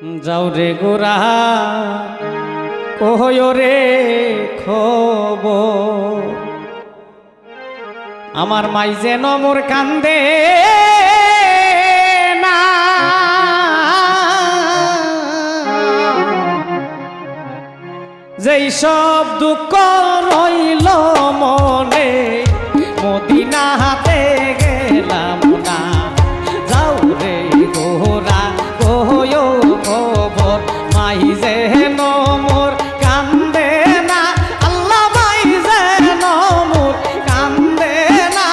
যাও রে গোরা কহয় রে খবর আমার মাই যেন মোর কান্দে না যেই সব দুঃখ রইল মনে মদিনা হাতে গেলাম না যাও রে গোরা কহয় খবর মাই যেন মোর কান্দে না আল্লাহ মাই যেন মোর কান্দে না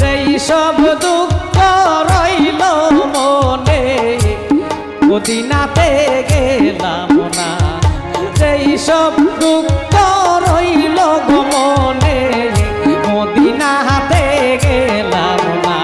যেই সব দুঃখ রইল মনে মদিনাতে গেলাম না যেই সব দুঃখ রইল মনে মদিনাতে গেলাম না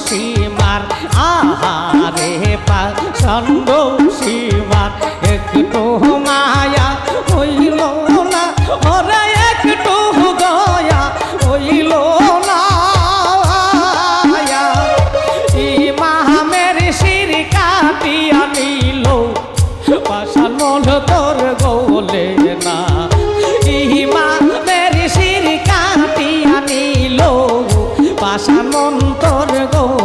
সীমার আহারে পা সন্দ সীমার একটু মায়া হইল না ওরে একটু দয়া হইল না ইমামের শির কাটিয়া নিল পাশান মন তোর গোলে না ইমামের শির কাটিয়া নিল পাশান মন তোর গো